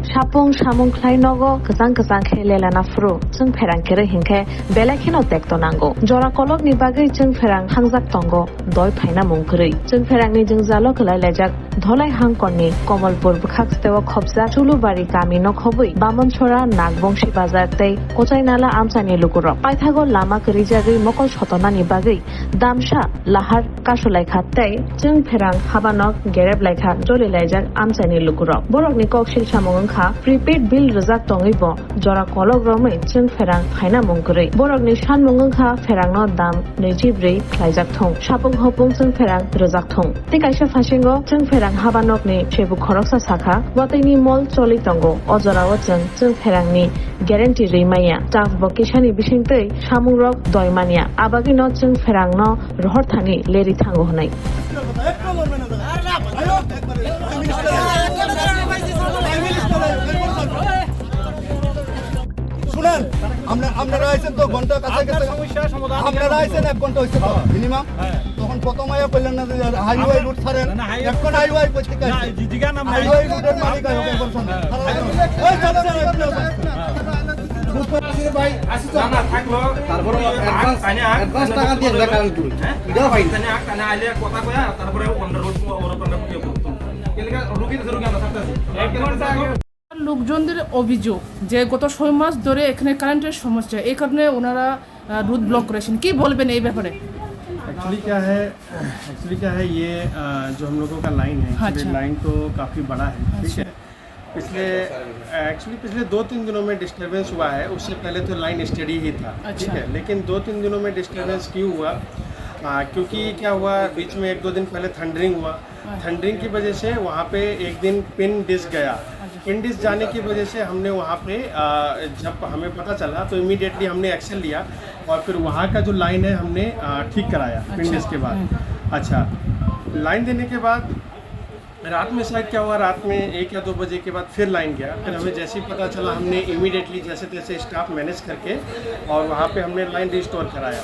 Sapung samung klai nogo kezang khele na fru chung pherang kere hingke belakhino tekto nango jora kolok ni bagai chung pherang hangjak tongo doi phaina mungkrei chung pherang ni jung jalo klai lajak dholai hangkonni Komalpur bukhak stewa khobja chulubari kami no khobui Bamonchora Nagbongshi bazar tei Kochainala amchani lukuro paithago lama kri jagui mokol chotona ni bagai damsha lahar kasulai khattei chung pherang habanok gereb laikha joli lajak amchani lukuro borok ni kokshil samung prepaid bill rejak tongibo jora kolok romai chung pherang phaina mungkrei borok ni san mungkha pherang no dam 24 khlaijak thong sapung hopung chung pherang rejak thong te kaisa phasingo chung pherang habanok ni chebu khoroksa sakha watini mol choli tongo ojorao chung pherang ni guarantee reimaya taf bokishani bisingtei samung rok doimania abagi no chung pherang no rohor thani leri thango honai শুনেন আপনারা আইছেন তো ঘন্টা কাছাকাছি আপনারা আইছেন 1 ঘন্টা হইছে তো মিনিমাম তখন প্রথম আয়া কইলেন না যে হাইওয়ে রুট ছাড়েন এখন হাইওয়ে করতে কাজ হাইওয়ে রুটের মালিক আয় ওকে বলছেন ওই চলো ভাই আসি তো না থাকলো তারপরে অ্যাডভান্স টাকা দিয়ে দেখান তুই এটাও ভাই না কানে আইলে কথা কয়া তারপরে অন্ডার রুট ওর ওপর দিয়ে করতে কেলিকা রুগীর জরুরি আমরা থাকতেছি 1 ঘন্টা আগে লোকজনদের অভিযোগ যে গত 6 মাস ধরে এখানে কারেন্টের সমস্যা এই কারণে ওনারা রুট ব্লক করেছেন কি বলবেন এই ব্যাপারে एक्चुअली क्या है ये जो हम लोगों का लाइन है लाइन तो काफ़ी बड़ा है ठीक है पिछले 2-3 दिनों में डिस्टर्बेंस हुआ है उससे पहले तो लाइन स्टडी ही था ठीक है लेकिन 2-3 दिनों में डिस्टर्बेंस क्यों हुआ क्योंकि क्या हुआ बीच में 1-2 दिन पहले थंडरिंग हुआ थंडरिंग की वजह से वहाँ पे एक दिन पिन डिस गया पिन डिस जाने की वजह से हमने वहाँ पे जब हमें पता चला तो इमीडिएटली हमने एक्शन लिया और फिर वहाँ का जो लाइन है हमने ठीक कराया पिन डिस के बाद अच्छा लाइन देने के बाद रात में शायद क्या हुआ रात में 1 या 2 बजे के बाद फिर लाइन गया फिर हमें जैसे ही पता चला हमने इमीडिएटली जैसे तैसे स्टाफ मैनेज करके और वहाँ पे हमने लाइन रिस्टोर कराया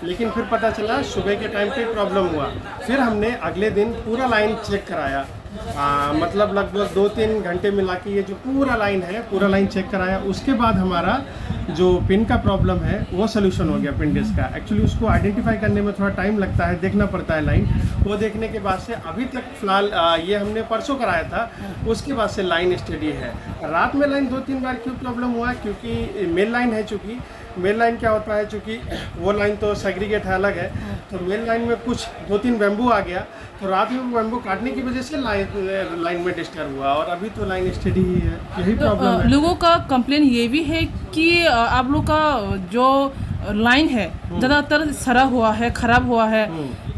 लेकिन फिर पता चला सुबह के टाइम पे प्रॉब्लम हुआ फिर हमने अगले दिन पूरा लाइन चेक कराया मतलब लगभग 2-3 घंटे मिला के ये जो पूरा लाइन है पूरा लाइन चेक कराया उसके बाद हमारा जो पिन का प्रॉब्लम है वो सोल्यूशन हो गया पिन डिस का एक्चुअली उसको आइडेंटिफाई करने में थोड़ा टाइम लगता है देखना पड़ता है लाइन वो देखने के बाद से अभी तक फिलहाल ये हमने परसों कराया था उसके बाद से लाइन स्टडी है रात में लाइन 2-3 बार क्यों प्रॉब्लम हुआ क्योंकि मेन लाइन है चूँकि मेन लाइन क्या होता है चूँकि वो लाइन तो सेग्रीगेट है अलग है तो मेन लाइन में कुछ 2-3 बैम्बू आ गया तो रात में बैम्बू काटने की वजह से लाइन में डिस्टर्ब हुआ और अभी तो लाइन स्टडी ही है यही प्रॉब्लम है लोगों का कंप्लेन ये भी है कि आप लोग का जो लाइन है ज़्यादातर सड़ा हुआ है ख़राब हुआ है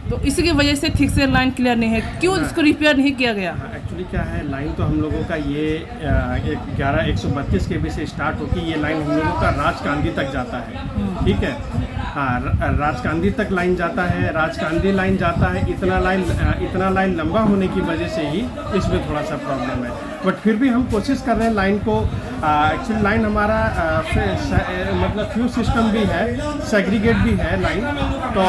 तो इसी की वजह से ठीक से लाइन क्लियर नहीं है क्यों इसको रिपेयर नहीं किया गया एक्चुअली क्या है लाइन तो हम लोगों का ये 11-132 के बी से स्टार्ट होकर ये लाइन हम लोगों का राजकांदी तक जाता है ठीक है हाँ राजकांदी तक लाइन जाता है राजकांदी लाइन जाता है इतना लाइन लंबा होने की वजह से ही इसमें थोड़ा सा प्रॉब्लम है बट फिर भी हम कोशिश कर रहे हैं लाइन को एक्चुअली लाइन हमारा मतलब फ्यूज सिस्टम भी है सेग्रीगेट भी है लाइन तो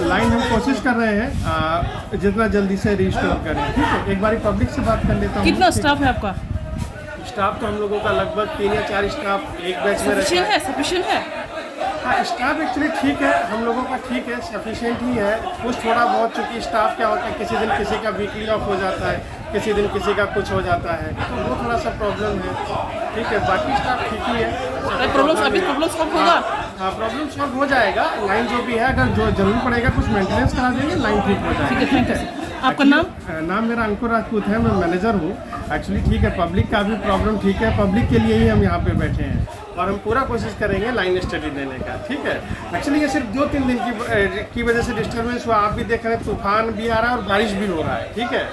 लाइन हम कोशिश कर रहे हैं जितना जल्दी से रिस्टोर करें ठीक है एक बार पब्लिक से बात कर लेता हूँ कितना स्टाफ है आपका स्टाफ तो हम लोगों का लगभग 3 या 4 स्टाफ एक बैच में सफिशिएंट है हाँ स्टाफ एक्चुअली ठीक है हम लोगों का ठीक है सफिशिएंट ही है कुछ थोड़ा बहुत चूँकि स्टाफ क्या होता है किसी दिन किसी का वीकली ऑफ हो जाता है किसी दिन किसी का कुछ हो जाता है तो वो थोड़ा सा प्रॉब्लम है ठीक है बाकी स्टाफ ठीक ही है प्रॉब्लम सॉल्व होगा हाँ प्रॉब्लम सॉल्व हो जाएगा लाइन जो भी है अगर जो जरूरी पड़ेगा कुछ मेंटेनेंस करा देंगे लाइन ठीक हो जाएगी ठीक है आपका नाम मेरा अंकुर राजपूत है मैं मैनेजर हूँ एक्चुअली ठीक है पब्लिक का भी प्रॉब्लम ठीक है पब्लिक के लिए ही हम यहाँ पे बैठे हैं और हम पूरा कोशिश करेंगे लाइन स्टडी देने का ठीक है एक्चुअली ये सिर्फ 2-3 दिन की वजह से डिस्टर्बेंस हुआ आप भी देख रहे हैं तूफान भी आ रहा है और बारिश भी हो रहा है ठीक है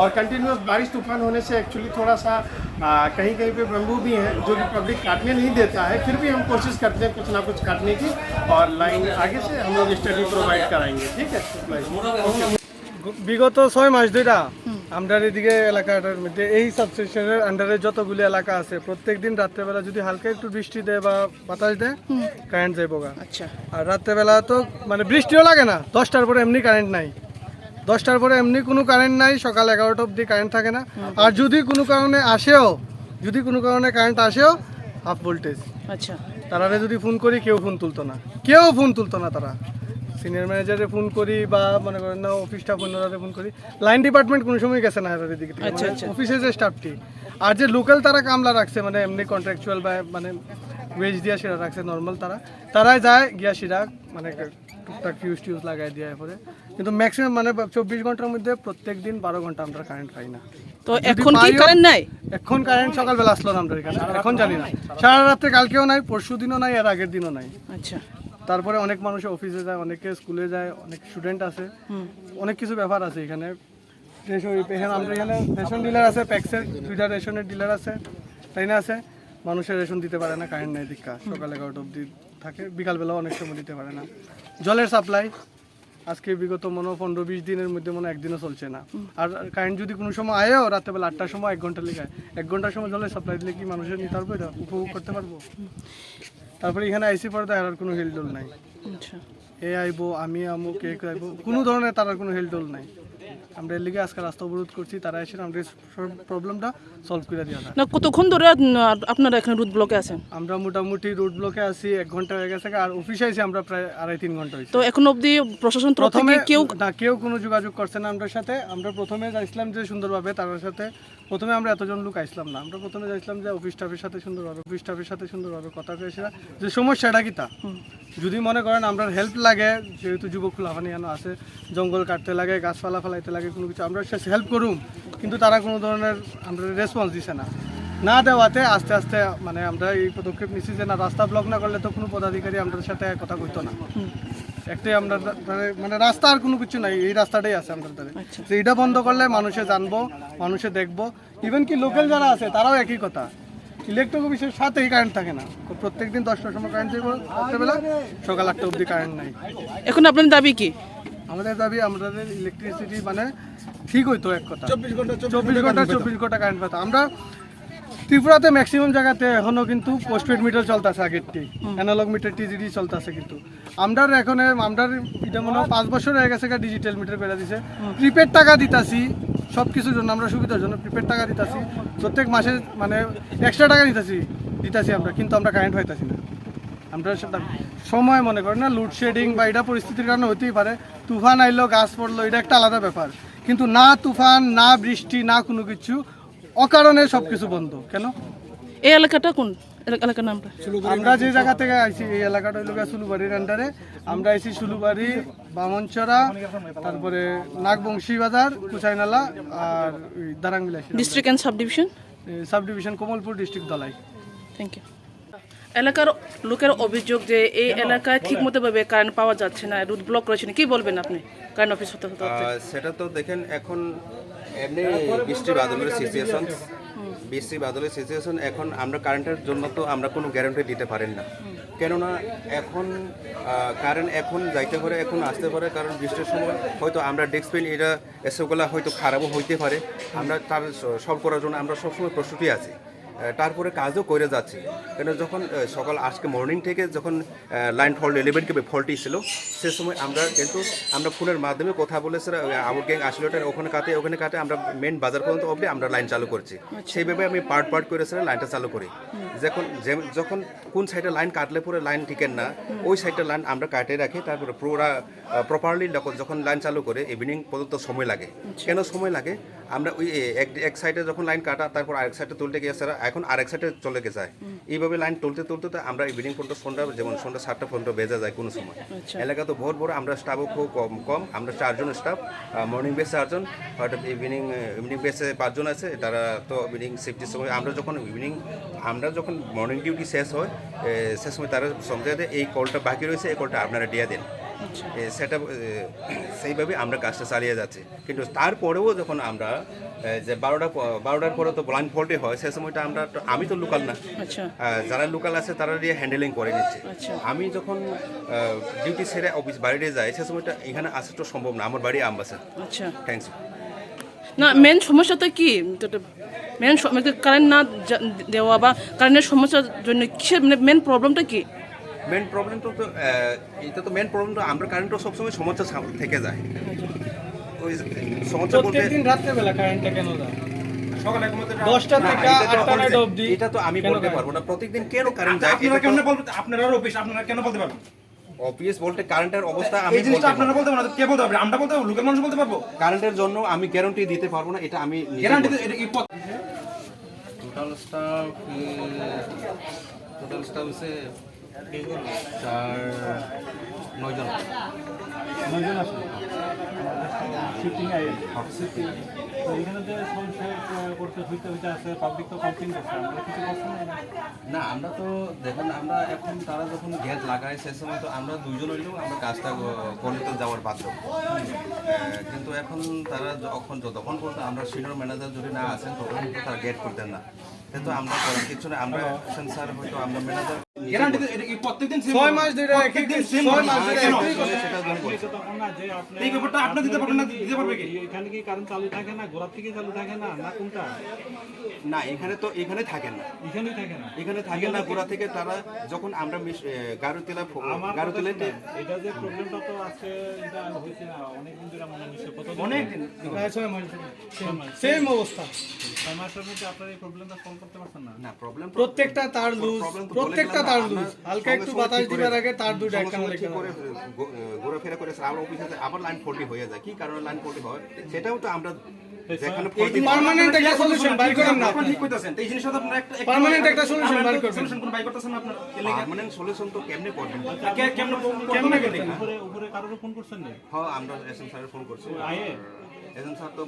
और कंटिन्यूस बारिश तूफान होने से एक्चुअली थोड़ा सा कहीं कहीं पे बम्बू भी है जो कि पब्लिक काटने नहीं देता है फिर भी हम कोशिश करते हैं कुछ ना कुछ काटने की और लाइन आगे से हम लोग स्टडी प्रोवाइड कराएंगे ठीक है বিগত 6 মাস ধরে আমরা এদিকে এলাকাটার মধ্যে এই সাবস্টেশনের আন্ডারে যতগুলো এলাকা আছে প্রত্যেকদিন রাত্রেবেলা যদি হালকা একটু বৃষ্টি দেয় বা বাতাস দেয় কারেন্ট যাইবো গা আচ্ছা আর রাত্রেবেলা তো মানে বৃষ্টিও লাগে না 10টার পরে এমনি কারেন্ট নাই 10টার পরে এমনি কোনো কারেন্ট নাই, সকাল 11টা অবধি কারেন্ট থাকে না। আর যদি কোনো কারণে আসেও, কারেন্ট আসেও হাফ ভোল্টেজ। अच्छा তারা যদি ফোন করি কেউ ফোন তুলতো না, তারা সিনিয়র ম্যানেজারে ফোন করি বা মনে করেন না অফিস স্টাফ অন্যরা ফোন করি, লাইন ডিপার্টমেন্ট কোনো সময় গেছে না এর দিকে থেকে, আচ্ছা, আচ্ছা। অফিসে যে স্টাফটি আর যে লোকাল তারা কামলা রাখছে, মানে এমনি কন্ট্রাকচুয়াল বা মানে ওয়েজ দিয়া সেটা রাখছে নর্মাল, তারাই যায় গিয়া সেটা মানে টুকটাক ফিউজ লাগাই দিয়ে পরে। কিন্তু ম্যাক্সিমাম মানে 24 ঘন্টার মধ্যে প্রত্যেক দিন 12 ঘন্টা আমরা কারেন্ট পাই না। তো এখন কি কারেন্ট নাই? এখন কারেন্ট সকালবেলা আসলো না আমাদের এখানে, আর এখন জানি না সারা রাত্রে, কালকেও নাই, পরশু দিনও নাই, আর আগের দিনও নাই। আচ্ছা তারপরে অনেক মানুষ অফিসে যায়, অনেকে স্কুলে যায়, অনেক স্টুডেন্ট আছে, অনেক কিছু ব্যাপার আছে এখানে। আমাদের এখানে রেশন ডিলার আছে, প্যাক্সের 2টা রেশনের ডিলার আছে, তাই না আছে। মানুষের রেশন দিতে পারে না, কারেন্ট নেই দীক্ষা, সকাল 11টা অবধি থাকে, বিকালবেলা অনেক সময় দিতে পারে না। জলের সাপ্লাই আজকে বিগত 15-20 দিনের মধ্যে একদিনও চলছে না। আর কারেন্ট যদি কোনো সময় আয়েও রাত্রেবেলা 8টার সময় 1 ঘন্টা লেগে, 1 ঘন্টার সময় জলের সাপ্লাই দিলে কি মানুষের নিতে পারবো, এটা উপভোগ করতে পারবো? তারপরে এখানে আইসি পর্দা আর কোনো হেলডোল নাই, আচ্ছা এ আইবো আমি আমো কে আইবো, কোনো ধরনের তার কোনো হেলডোল নাই। আমরা এর লিগে আজকে রাস্তা অবরোধ করছি, তারা এসে আমাদের প্রবলেমটা সলভ করে দেওয়া যায়। না কতক্ষণ ধরে আপনারা এখানে রুট ব্লকে আছেন? আমরা মোটামুটি রোড ব্লকে আছি 1 ঘন্টা হয়ে গেছে, আর অফিসে আইছি আমরা প্রায় 2.5-3 ঘন্টা হয়েছে। তো এখন অবধি প্রশাসন তরফ প্রথমে থেকে কেউ কোনো যোগাযোগ করছে না আমাদের সাথে। আমরা প্রথমে যাইছিলাম যে সুন্দরভাবে তার সাথে, প্রথমে আমরা এতজন লোক আইছিলাম না, আমরা প্রথমে যাইছিলাম যে অফিস স্টাফের সাথে সুন্দরভাবে কথা কয়েছিলাম যে সমস্যাটা কি তা, যদি মনে করেন আমরা হেল্প লাগে, যেহেতু যুবক ফুলাফানি এখানে আছে, জঙ্গল কাটতে লাগে, গাছপালা ফেলাইতে লাগে, কোনো কিছু আমরা হেল্প করুম, কিন্তু তারা কোনো ধরনের আমরা রেসপন্স দিছে না দেওয়াতে আস্তে আস্তে মানে আমরা এই পদক্ষেপ নিচ্ছি যে না, রাস্তা ব্লক না করলে তো কোনো পদাধিকারী আমাদের সাথে কথা কইতো না। একটাই আমরা মানে রাস্তা আর কোনো কিছু নাই, এই রাস্তাটাই আছে আমাদের দ্বারা, তো এটা বন্ধ করলে মানুষে জানবো, মানুষে দেখবো। ইভেন কি লোকাল যারা আছে তারাও একই কথা, ইলেকট্রিক অফিসের সাথেই কারেন্ট থাকে না, প্রত্যেকদিন 10টার সময় কারেন্ট থাকে, রাত্রেবেলা সকাল 8টা অবধি কারেন্ট নাই। এখন আপনাদের দাবি কি? আমাদের দাবি আমাদের ইলেকট্রিসিটি মানে ঠিক হইতো, এক কথা 24 ঘন্টা কারেন্ট পাতা। আমরা ত্রিপুরাতে ম্যাক্সিমাম জায়গাতে এখনো কিন্তু পোস্টপেড মিটার চলতেছে, আগেরটি অ্যানালগ মিটার টিজিডি চলতেছে, কিন্তু আমরা এখন এটা মনে হয় 5 বছর হয়ে গেছে ডিজিটাল মিটার করে দিছে। প্রিপেড টাকা দিতাছি সব কিছুর জন্য, আমরা সুবিধার জন্য প্রিপেড টাকা দিতাছি, প্রত্যেক মাসে মানে এক্সট্রা টাকা দিতাছি আমরা, কিন্তু আমরা কারেন্ট পাইতাছি না। আমরা সেটা সময় মনে করি না, লোডশেডিং বা এটা পরিস্থিতির কারণে হতেই পারে, তুফান আইলো, গাছ পড়লো, এটা একটা আলাদা ব্যাপার, কিন্তু না তুফান, না বৃষ্টি, না কোনো কিছু, অকারণে সব কিছু বন্ধ কেন? এই এলাকাটা কোন এলাকার নামটা? আমরা যে জায়গা থেকে আইছি এই এলাকাটা হইল সুলুবাড়ির আন্ডারে। আমরা আইছি সুলুবাড়ি, বামনচরা, তারপরে নাগবংশী বাজার, কুচাইনালা আর Darangbila district and sub division Kamalpur district Dhalai. Thank you. এলাকার লোকের অভিযোগ যে এই এলাকায় ঠিকমতো ভাবে কারেন্ট পাওয়া যাচ্ছে না, রুট ব্লক রয়েছে, কি বলবেন আপনি কারেন্ট অফিস হতে? সেটা তো দেখেন, এখন এমনি বৃষ্টি বাদলের সিচুয়েশন, এখন আমরা কারেন্টের জন্য তো আমরা কোনো গ্যারান্টি দিতে পারেন না, কেননা এখন কারেন্ট এখন যাইতে পারে, এখন আসতে পারে, কারণ বৃষ্টির সময় হয়তো আমরা ডেস্ক পেন এটা এসবগুলা হয়তো খারাপও হইতে পারে, আমরা তার সলভ করার জন্য আমরা সবসময় প্রস্তুতি আছি, তারপরে কাজও করে যাচ্ছি। কেন যখন সকাল আজকে মর্নিং থেকে যখন লাইন ফল্ট 11 কেবি ফল্টই ছিল, সে সময় আমরা ফোনের মাধ্যমে কথা বলে স্যার আমার গ্যাং আসলে ওখানে কাটে আমরা মেন বাজার পর্যন্ত অবধি আমরা লাইন চালু করছি। সেইভাবে আমি পার্ট করে স্যার লাইনটা চালু করি। যখন কোন সাইডে লাইন কাটলে পরে লাইন টিকেন না, ওই সাইডটা লাইন আমরা কাটে রাখি, তারপরে পুরো প্রপারলি যখন লাইন চালু করে ইভিনিং পর্যন্ত সময় লাগে। কেন সময় লাগে? আমরা ওই এক সাইডে যখন লাইন কাটা, তারপর আরেক সাইডে তুলতে গিয়ে স্যার এখন আরেক সাইডে চলে যায়, এইভাবে লাইন তুলতে আমরা ইভিনিং পর্যন্ত সন্ধ্যা 7টা পর্যন্ত বেজে যায় কোনো সময়। এলাকা তো বহুত বড়, আমরা স্টাফও খুব কম, আমরা 4 জন স্টাফ, মর্নিং বেসে 4 জন, হয়তো ইভিনিং বেসে 5 জন আছে, তারা তো ইভিনিং শিফটের সময় আমরা যখন মর্নিং ডিউটি শেষ হয়, সে সময় তারা সমঝে দেয় এই কলটা বাকি রয়েছে, এই কলটা আপনারা দিয়ে দেন, সেটা সেইভাবে আমরা কাজটা চালিয়ে যাচ্ছি। কিন্তু তারপরেও যখন আমরা যে 12টার পরে তো লাইন ফল্টে হয়, সে সময়টা আমি তো লোকাল না, যারা লোকাল আছে তারা দিয়ে হ্যান্ডেলিং করে নিচ্ছে। আমি যখন ডিউটি ছেড়ে অফিস বাড়িতে যাই, সে সময়টা এখানে আসা তো সম্ভব না, আমার বাড়ি আমবাসা। থ্যাংকস। না, মেন সমস্যাটা কি? কারেন্ট না দেওয়া বা কারেন্টের সমস্যার জন্য কিসের মেন প্রবলেমটা কি? মেন প্রবলেম তো এটা তো মেন প্রবলেম তো আমরা কারেন্টও সবসময় সমস্যা থেকে যায়। ওই সমস্যা বলতে প্রত্যেকদিন রাত্রেবেলা কারেন্টটা কেন যায়? সকালে ঘুমাতে 10টা না, থেকে এটা তো 8টা বলতে- অবধি এটা তো আমি কেন বলতে কারেন্ট? পারবো না প্রত্যেকদিন কেন কারেন্ট যায় আপনারা কেন বলতে, আপনারা অফিস, আপনারা কেন বলতে পারবেন? অবভিয়াস বলতে কারেন্টের অবস্থা আমি এই জিনিসটা বলতে আপনারা পারবো। বলতে পারবেন না, কে বলতে পারবে? আমরা বলতে পারবো, লোকের মানুষ বলতে পারবো? কারেন্টের জন্য আমি গ্যারান্টি দিতে পারবো না, এটা আমি নিজে গ্যারান্টি বলছি। টোটাল স্টাফ হচ্ছে 9 জন। শিফটিং শিফটিং তো এখানে যে সমস্যা করতে হইতে আছে পাবলিক তো কমপ্লেন করছে আমরা কিছু করছি না না আমরা তো দেখুন আমরা এখন তারা যখন গ্যাস লাগায় সে সময় তো আমরা 2 জন হইলেও আমরা কাজটা করে তো যাওয়ার বাধ্য। কিন্তু এখন তারা যতক্ষণ পর্যন্ত আমরা সিনিয়র ম্যানেজার যদি না আসেন তখন কিন্তু তারা গেট করতেন না। কিন্তু আমরা করার কিছু না, আমরা স্যার হয়তো আমরা ম্যানেজার গ্যারান্টি প্রত্যেকদিন 6 মাস ধরে প্রত্যেকদিন সেম 6 মাস ধরে একই কথা। সেটা আমি বলছি। তখন না যে আপনি এই ব্যাপারটা আপনি দিতে পারবেন না, দিতে পারবে কি? এখানে কি কারেন্ট চালু থাকে না গোড়ার থেকে চালু থাকে না না কোনটা না এখানে তো এখানে থাকেন না, এখানেই থাকে না এখানে থাকেন না গোড়া থেকে তারা যখন আমরা গারুতেলা আমার গারুতেলাতে এটা যে প্রবলেমটা তো আছে এটা হয়েছে না অনেকদিন ধরে মনে নিশ্চয় কত অনেকদিন প্রায় 6 মাস ধরে সেম অবস্থা। 6 মাসের মধ্যে আপনারা এই প্রবলেমটা সলভ করতে পারছেন না না প্রবলেম প্রত্যেকটা তার লুজ, প্রবলেম তো প্রত্যেকটা বলে তার গেলাম না, লুজ। আমরা হালকা একটু সঙ্গে বাতাস ঠিক করে- দিবার আগে তার দুটো সঙ্গে একখানা সঙ্গে লেখা ঠিক করে ঘোরাফেরা করে শ্রাবণ অফিসে আবার লাইন ফল্টি হয়ে যায়। কি কারণে লাইন ফল্টি হয় সেটাও তো আমরা যেখানে faulty পার্মানেন্ট একটা সলিউশন বাইর করেন না আপনি ঠিক করতেছেন, তো এই জিনিসটা তো আপনারা একটা Permanent একটা solution বার করবেন। সলিউশন কোন বাই করতেছেন না আপনারা? এর লেগে পার্মানেন্ট সলিউশন তো কেমনে করবেন? কেমনে কেমনে কেমনে উপরে কারোর ফোন করছেন না হ্যাঁ আমরা এসএম স্যারের ফোন করছি, আয়ে এসএম স্যার তো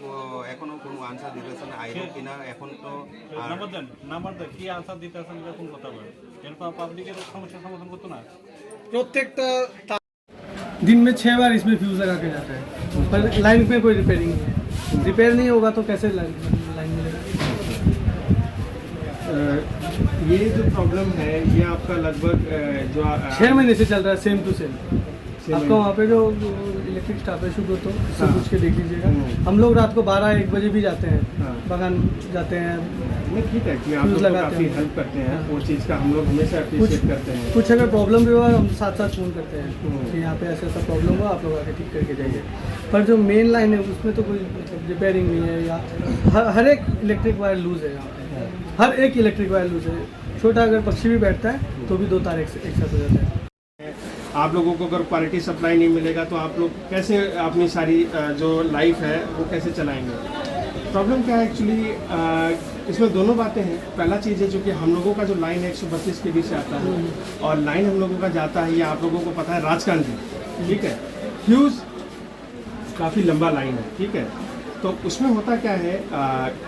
এখনো কোনো আনসার দিতেছেন আইব কিনা এখন তো আর নাম্বার দেন কি আনসার দিতে আছেন এটা কোন কথা বলেন এরপর পাবলিকের সমস্যার সমাধান করতো না प्रत्येकটা दिन में 6 बार इसमें फ्यूज लगा के जाता है, पर लाइन में कोई रिपेयरिंग नहीं है। रिपेयर नहीं होगा तो कैसे लाइन मिलेगा? ये जो प्रॉब्लम है ये आपका लगभग जो 6 महीने से चल रहा है सेम टू सेम। आपका वहाँ पे जो इलेक्ट्रिक स्टाफ है शुगर तो सब पूछ के देख लीजिएगा। हम लोग रात को 12-1 बजे भी जाते हैं, बगान जाते हैं, नहीं ठीक है कि आप फ्यूज लोग लगाते काफ़ी हैं। हेल्प करते हैं, वो चीज़ का हम लोग हमेशा अप्रिशिएट करते हैं। कुछ अगर प्रॉब्लम भी हुआ हम साथ साथ फ़ोन करते हैं कि यहाँ पे ऐसा ऐसा प्रॉब्लम हुआ, आप लोग आके ठीक करके जाइए। पर जो मेन लाइन है उसमें तो कोई मतलब रिपेयरिंग नहीं है, या हर एक इलेक्ट्रिक वायर लूज है यहाँ पे, हर एक इलेक्ट्रिक वायर लूज है। छोटा अगर पक्षी भी बैठता है तो भी 2 तार एक साथ हो जाते हैं। आप लोगों को अगर क्वालिटी सप्लाई नहीं मिलेगा तो आप लोग कैसे अपनी सारी जो लाइफ है वो कैसे चलाएंगे? प्रॉब्लम क्या है एक्चुअली इसमें दोनों बातें हैं। पहला चीज़ है जो कि हम लोगों का जो लाइन है 132 के बीच से आता है और लाइन हम लोगों का जाता है, ये आप लोगों को पता है राजकांडी, ठीक है, ह्यूज काफ़ी लंबा लाइन है, ठीक है। तो उसमें होता क्या है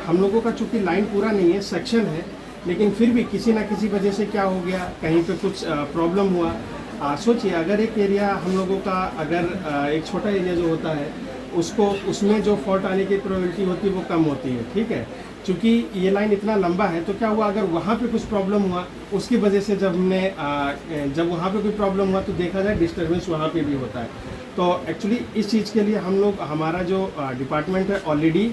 हम लोगों का चूँकि लाइन पूरा नहीं है, सेक्शन है, लेकिन फिर भी किसी ना किसी वजह से क्या हो गया, कहीं पे कुछ प्रॉब्लम हुआ। सोचिए अगर एक एरिया हम लोगों का अगर एक छोटा एरिया जो होता है उसको उसमें जो फॉल्ट आने की प्रोबेबिलिटी होती है वो कम होती है, ठीक है। चूँकि ये लाइन इतना लंबा है तो क्या हुआ अगर वहाँ पे कुछ प्रॉब्लम हुआ उसकी वजह से जब हमने जब वहाँ पे कोई प्रॉब्लम हुआ तो देखा जाए डिस्टर्बेंस वहाँ पे भी होता है। तो एक्चुअली इस चीज़ के लिए हम लोग हमारा जो डिपार्टमेंट है ऑलरेडी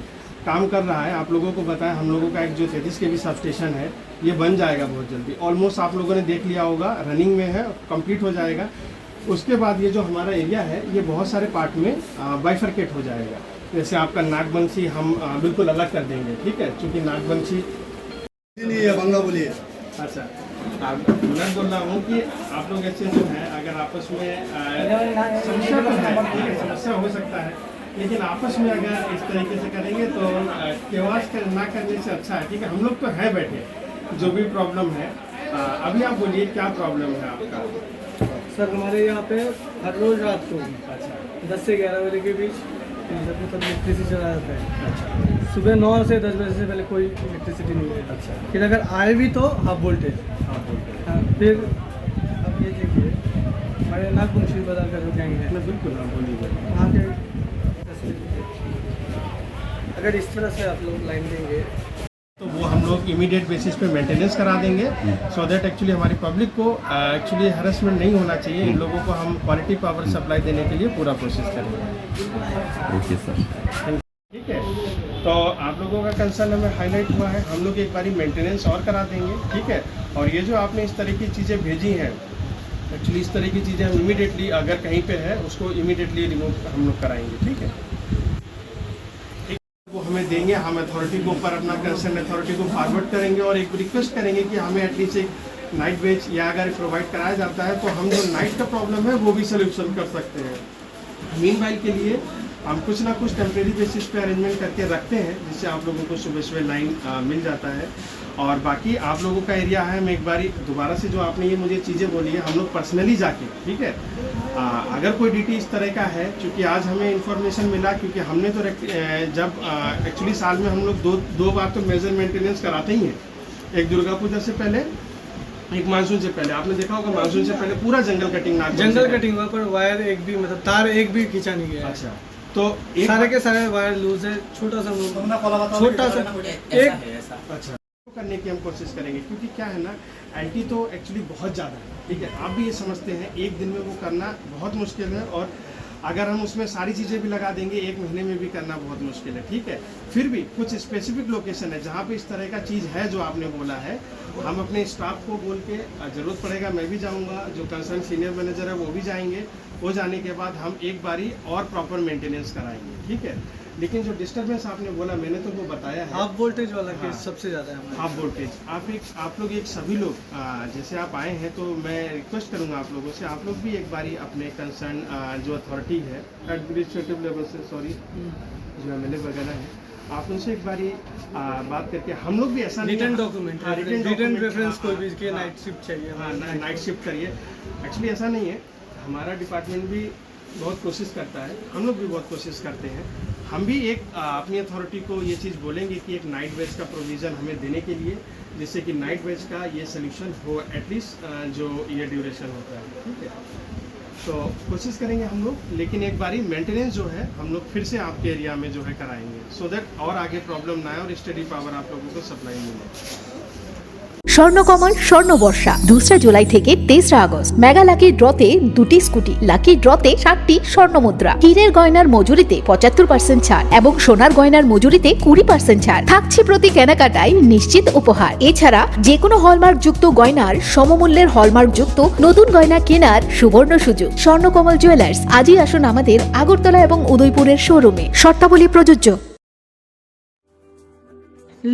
काम कर रहा है। आप लोगों को बताया हम लोगों का एक जो 33 के भी सब स्टेशन है ये बन जाएगा बहुत जल्दी, ऑलमोस्ट आप लोगों ने देख लिया होगा, रनिंग में है, कंप्लीट हो जाएगा। उसके बाद ये जो हमारा एरिया है ये बहुत सारे पार्ट में बाइफरकेट हो जाएगा। जैसे आपका नागबंशी हम बिल्कुल अलग कर देंगे, ठीक है, क्योंकि नागबंशी बांग्ला बोलिए। अच्छा मैं बोल रहा हूँ कि आप लोग ऐसे जो है अगर आपस में समस्या तो है, ठीक है, समस्या हो सकता है, लेकिन आपस में अगर इस तरीके से करेंगे तो केवास ना करने से अच्छा है, ठीक है। हम लोग तो है बैठे, जो भी प्रॉब्लम है अभी आप बोलिए क्या प्रॉब्लम है आपका? सर हमारे यहाँ पे हर रोज़ रात को 10 से 11 बजे के बीच इलेक्ट्रिसिटी चला जाता है। सुबह 9 से 10 बजे से पहले कोई इलेक्ट्रिसिटी नहीं है। अच्छा, फिर अगर आए भी तो हाफ वोल्टेज। हाँ, फिर अब ये देखिए हमारे नागपुंशी बाजार का जो गैंग है, बिल्कुल आप बोलिए। वहाँ के अगर इस तरह से आप लोग लाइन देंगे तो वो हम लोग इमीडिएट बेसिस पे मेंटेनेंस करा देंगे, सो दैट एक्चुअली हमारी पब्लिक को एक्चुअली हरेसमेंट नहीं होना चाहिए। इन लोगों को हम क्वालिटी पावर सप्लाई देने के लिए पूरा प्रोसेस करेंगे। Okay sir. ठीक है, तो आप लोगों का कंसर्न हमें हाईलाइट हुआ है, हम लोग एक बारी मेंटेनेंस और करा देंगे, ठीक है। और ये जो आपने इस तरह की चीज़ें भेजी हैं, एक्चुअली इस तरह की चीज़ें हम इमीडिएटली अगर कहीं पे है उसको इमीडिएटली रिमूव हम लोग कराएंगे, ठीक है। हमें देंगे, हम अथॉरिटी को ऊपर अपना कंसर्न अथॉरिटी को फॉरवर्ड करेंगे और एक रिक्वेस्ट करेंगे कि हमें एटलीस्ट एक नाइट बेच या अगर प्रोवाइड कराया जाता है तो हम जो नाइट का प्रॉब्लम है वो भी सोल्यूशन कर सकते हैं। मीनवाइल के लिए हम कुछ ना कुछ टेम्प्रेरी बेसिस पे अरेंजमेंट करके रखते हैं जिससे आप लोगों को सुबह सुबह लाइन मिल जाता है। और बाकी आप लोगों का एरिया है, मैं एक बारी दोबारा से जो आपने ये मुझे चीज़ें बोली है हम लोग पर्सनली जाके, ठीक है, अगर कोई ड्यूटी इस तरह का है, क्योंकि आज हमें इन्फॉर्मेशन मिला, क्योंकि हमने तो जब एक्चुअली साल में हम लोग दो बार तो मेजर मेंटेनेंस कराते ही हैं, एक दुर्गा पूजा से पहले, एक मानसून से पहले। आपने देखा होगा मानसून से पहले पूरा जंगल कटिंग हुआ पर वायर एक भी मतलब तार एक भी खींचा नहीं गया। अच्छा, तो सारे के सारे वायर लूज है, छोटा सा एक अच्छा करने की हम कोशिश करेंगे, क्योंकि क्या है ना, एंटी तो एक्चुअली बहुत ज़्यादा है, ठीक है, आप भी ये समझते हैं एक दिन में वो करना बहुत मुश्किल है, और अगर हम उसमें सारी चीज़ें भी लगा देंगे एक महीने में भी करना बहुत मुश्किल है, ठीक है। फिर भी कुछ स्पेसिफिक लोकेशन है जहाँ पे इस तरह का चीज़ है जो आपने बोला है, हम अपने स्टाफ को बोल के, ज़रूरत पड़ेगा मैं भी जाऊँगा, जो कंसर्न सीनियर मैनेजर है वो भी जाएंगे, वो जाने के बाद हम एक बारी और प्रॉपर मेंटेनेंस कराएंगे, ठीक है। लेकिन जो डिस्टर्बेंस आपने बोला मैंने तो वो बताया है, हाफ वोल्टेज वाला केस सबसे ज़्यादा है। हाफ वोल्टेज आप लोग एक सभी लोग जैसे आप आए हैं तो मैं रिक्वेस्ट करूंगा आप लोगों से, आप लोग भी एक बारी अपने कंसर्न जो अथॉरिटी है एडमिनिस्ट्रेटिव लेवल से, सॉरी जो एमएलए वगैरह है, आप उनसे एक बारी बात करके, हम लोग भी ऐसा रिटर्न डॉक्यूमेंट रिटर्न रेफरेंस कोई भी के नाइट शिफ्ट चाहिए, हाँ नाइट शिफ्ट करिए। एक्चुअली ऐसा नहीं है, हमारा डिपार्टमेंट भी बहुत कोशिश करता है, हम लोग भी बहुत कोशिश करते हैं, हम भी एक अपनी अथॉरिटी को ये चीज़ बोलेंगे कि एक नाइट वेज का प्रोविज़न हमें देने के लिए, जिससे कि नाइट वेज का ये सोल्यूशन हो एटलीस्ट जो ये ड्यूरेशन होता है, ठीक है। तो कोशिश करेंगे हम लोग, लेकिन एक बारी मेंटेनेंस जो है हम लोग फिर से आपके एरिया में जो है कराएंगे, सो दैट और आगे प्रॉब्लम ना आए और स्टडी पावर आप लोगों को सप्लाई मिले। স্বর্ণকমল স্বর্ণবর্ষা 2 জুলাই থেকে 23 আগস্ট মেগা লাকি ড্রতে 2টি স্কুটি, লাকি ড্রতে 7টি স্বর্ণমুদ্রা, হীরের গয়নার মজুরিতে 75% ছাড় এবং সোনার গয়নার মজুরিতে 20% ছাড় থাকছে প্রতি কেনাকাটায় নিশ্চিত উপহার। এছাড়া যে কোনো হলমার্ক যুক্ত গয়নার সমমূল্যের হলমার্ক যুক্ত নতুন গয়না কেনার সুবর্ণ সুযোগ। স্বর্ণকমল জুয়েলার্স, আজই আসুন আমাদের আগরতলা এবং উদয়পুরের শোরুমে, শর্তাবলী প্রযোজ্য।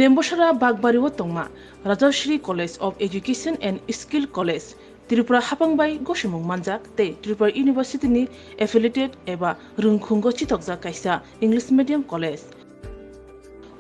लेम्बोसरा बागबारिव तंगमा Rajshree college of education and skill college Tripura हापांबाई गसुमुं मानजाक ते त्रिपुरा यूनिवर्सिटी नि एफिलिएटेड एबा रुंखुंगो चितकजा कायसा इंग्लिश मीडियम कॉलेज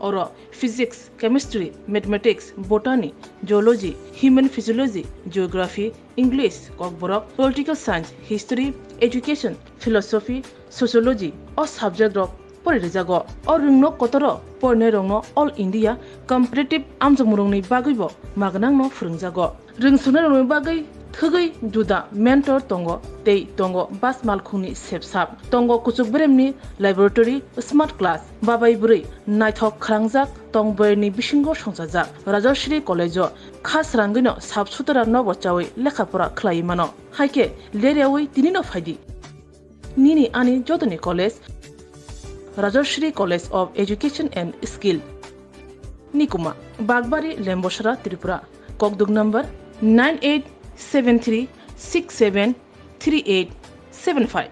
और physics, chemistry, mathematics, botany, geology, human physiology, geography, English, Kokborok, political science, history, education, philosophy, sociology और सब्जेक्ट रक परिजागो और रुंगनो कतरो परने रंगनो ऑल इंडिया कम्पिटिटिव आमजमुरंनि बागैबो मागनांनो फोरोंजागो रोंसुनो रंगनि बागै थगै जुदा मेंटर तंगो तै तंगो बास मालखुंनि सेबसाब तंगो कुचुक ब्रेमनि लैबोरेटरी स्मार्ट क्लास बाबाई बुरै नायथक खालांजाक तंबयनि बिसिंगो संसाजाक राजश्री कॉलेजो खास रांगैनो साबसुतरा नबचावै लेखाफोरा खलायमानो हायके लेरियावै तिनिनो फायदि निनि आनि जतनि college Rajshree college of education and skill निकुमा बागबारी लेम्बोसरा त्रिपुरा ककदुग नंबर 9873673875।